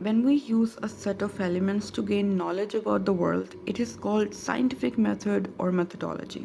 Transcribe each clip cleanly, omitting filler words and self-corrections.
When we use a set of elements to gain knowledge about the world, it is called scientific method or methodology.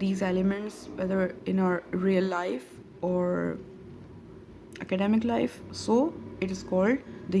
these elements whether in our real life or academic life, so it is called, the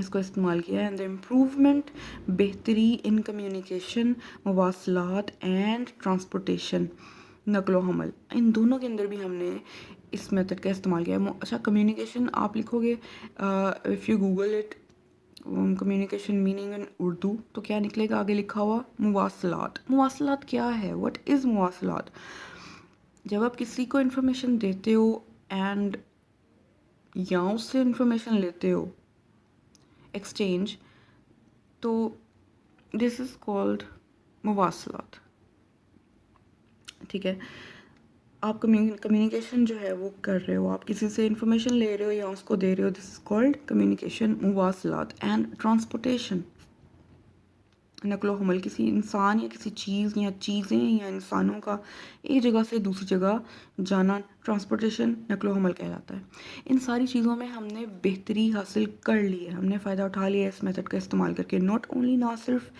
इसको इस्तेमाल किया है. And the improvement, बेहतरी in communication, मवासलात and transportation, नकलो हमल, इन दोनों के अंदर भी हमने इस मेथड का इस्तेमाल किया है. अच्छा, कम्युनिकेशन आप लिखोगे, if you Google it, communication meaning in Urdu, तो क्या निकलेगा आगे लिखा हुआ? मवासलात. मवासलात क्या है? व्हाट इज़ मवासलात? जब आप किसी को इन्फॉर्मेशन देते हो एंड या उससे इन्फॉर्मेशन लेते हो, एक्सचेंज, तो दिस इज़ कॉल्ड मवासलात. ठीक है, आप कम्युनिकेशन जो है वो कर रहे हो, आप किसी से इन्फॉर्मेशन ले रहे हो या उसको दे रहे हो, दिस इज़ कॉल्ड कम्युनिकेशन, मवासलात. एंड ट्रांसपोर्टेशन, नकलो हमल, किसी इंसान या किसी चीज़ या चीज़ें या इंसानों का एक जगह से दूसरी जगह जाना, ट्रांसपोर्टेशन, नकलो हमल कहलाता है. इन सारी चीज़ों में हमने बेहतरी हासिल कर ली है, हमने फ़ायदा उठा लिया है इस मेथड का इस्तेमाल करके. नॉट ओनली, ना सिर्फ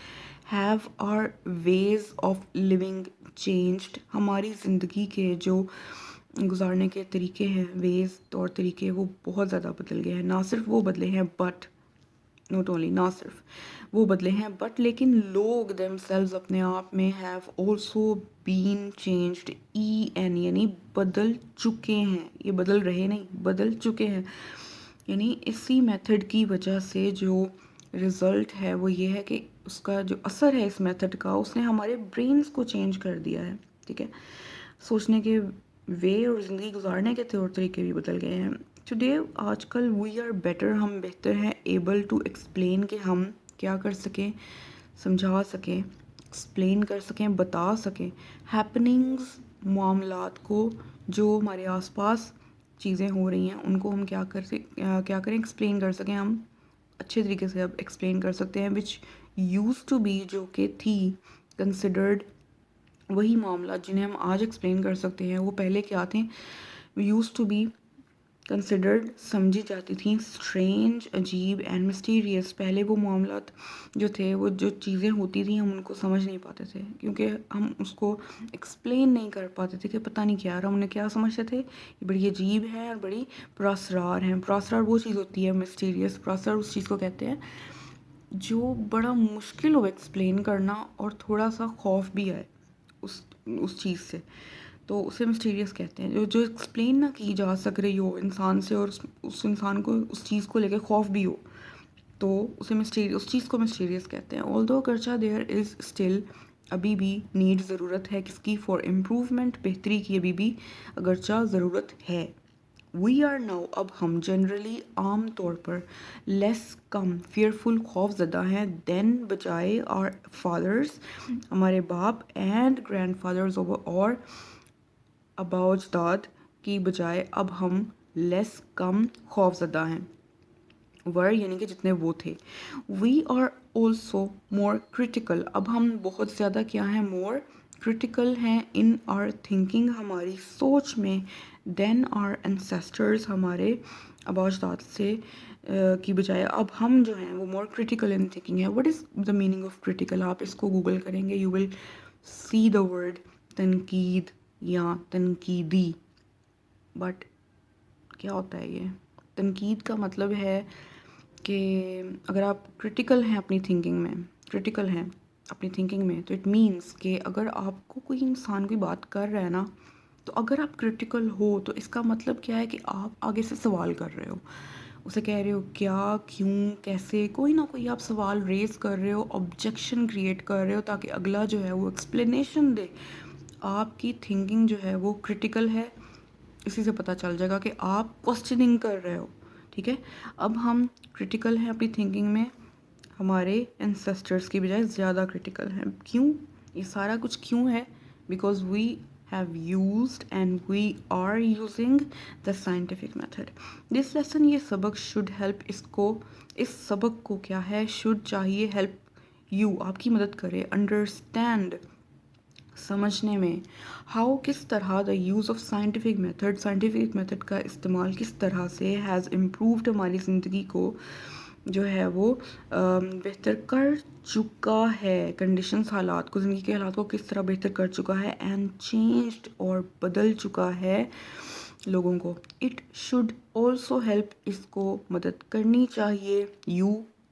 have our ways of living changed, हमारी ज़िंदगी के जो गुजारने के तरीके हैं, वेज, तौर तरीके, वो बहुत ज़्यादा बदल गए हैं. ना सिर्फ वो बदले हैं, बट नॉट ओनली, ना सिर्फ वो बदले हैं, बट लेकिन लोग देमसेल्व्स अपने आप में हैव ऑल्सो बीन चेंज्ड, यानी बदल चुके हैं. ये बदल रहे नहीं, बदल चुके हैं. यानी इसी मेथड की वजह से जो रिज़ल्ट है वो ये है कि उसका जो असर है इस मेथड का, उसने हमारे ब्रेन्स को चेंज कर दिया है. ठीक है, सोचने के वे और ज़िंदगी गुजारने के तौर तरीके भी बदल गए हैं. टुडे, आजकल, वी आर बेटर, हम बेहतर हैं, एबल टू एक्सप्लेन, कि हम क्या कर सकें, समझा सकें, एक्सप्लेन कर सकें, बता सकें हैपनिंग्स, मामलात को, जो हमारे आसपास चीज़ें हो रही हैं उनको हम क्या करें, एक्सप्लेन कर सकें. हम अच्छे तरीके से अब एक्सप्लेन कर सकते हैं, विच यूज़ टू बी, जो कि थी, कंसिडर्ड, वही मामला जिन्हें हम आज एक्सप्लेन कर सकते हैं, वो पहले क्या थे? यूज़ टू बी कंसिडर्ड, समझी जाती थी, स्ट्रेंज, अजीब एंड मिस्टीरियस. पहले वो मामलात जो थे, वो जो चीज़ें होती थी, हम उनको समझ नहीं पाते थे, क्योंकि हम उसको एक्सप्लेन नहीं कर पाते थे कि पता नहीं क्या, हम उन्हें क्या समझते थे, ये बड़ी अजीब है और बड़ी पुरअसरार हैं. पुरअसरार वो चीज़ होती है, मिस्टीरियस, पुरअसरार उस चीज़ को कहते हैं जो बड़ा मुश्किल हो एक्सप्लेन करना और थोड़ा सा खौफ भी आए उस चीज़ से, तो उसे मिस्टीरियस कहते हैं. जो एक्सप्लेन ना की जा सक रही हो इंसान से, और उस इंसान को उस चीज़ को लेकर खौफ भी हो, तो उस चीज़ को मिस्टीरियस कहते हैं. ऑल्दो अगरचा देयर इज़ स्टिल, अभी भी नीड, ज़रूरत है किसकी? फॉर इम्प्रूवमेंट, बेहतरी की अभी भी अगरचा ज़रूरत है. वी आर नाउ, अब हम जनरली, आम तौर पर, लेस, कम, fearful, खौफज़दा हैं, देन, बजाय, और फादर्स, हमारे बाप, एंड ग्रैंड फादर्स, और अबाउजदाद की बजाय अब हम लेस, कम, खौफज़दा हैं. वर यानी कि जितने वो थे. We are also more critical, अब हम बहुत ज़्यादा क्या हैं? मोर क्रिटिकल हैं, इन आर थिंकिंग, हमारी सोच में, देन आर एंसेस्टर्स, हमारे आबाजदाद से की बजाय अब हम जो हैं वो मोर क्रिटिकल इन थिंकिंग है. What is the meaning of critical? आप इसको गूगल करेंगे, you will see the word तनकीद या तनकीदी. बट क्या होता है ये? तनकीद का मतलब है कि अगर आप क्रिटिकल हैं अपनी थिंकिंग में, क्रिटिकल हैं अपनी थिंकिंग में, तो इट मीन्स कि अगर आपको कोई इंसान कोई बात कर रहा है ना, तो अगर आप क्रिटिकल हो तो इसका मतलब क्या है कि आप आगे से सवाल कर रहे हो, उसे कह रहे हो क्या, क्यों, कैसे, कोई ना कोई आप सवाल रेज कर रहे हो, ऑब्जेक्शन क्रिएट कर रहे हो, ताकि अगला जो है वो एक्सप्लेनेशन दे. आपकी थिंकिंग जो है वो क्रिटिकल है, इसी से पता चल जाएगा कि आप क्वेश्चनिंग कर रहे हो. ठीक है, अब हम क्रिटिकल हैं अपनी थिंकिंग में, हमारे एंसेस्टर्स की बजाय ज़्यादा क्रिटिकल हैं. क्यों? ये सारा कुछ क्यों है? Because we have used and we are using the scientific method. This lesson, ये सबक, शुड हेल्प, इस सबक को क्या है? शुड चाहिए, हेल्प यू, आपकी मदद करे, अंडरस्टैंड, समझने में, हाउ, किस तरह, the use of scientific method का इस्तेमाल किस तरह से हैज़ इम्प्रूव्ड, हमारी ज़िंदगी को जो है वो बेहतर कर चुका है, कंडीशंस, हालात को, ज़िंदगी के हालात को किस तरह बेहतर कर चुका है, एंड चेंज्ड, और बदल चुका है लोगों को. इट शुड ऑल्सो हेल्प, इसको मदद करनी चाहिए, यू,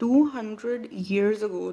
200 years ago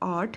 8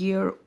year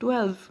12،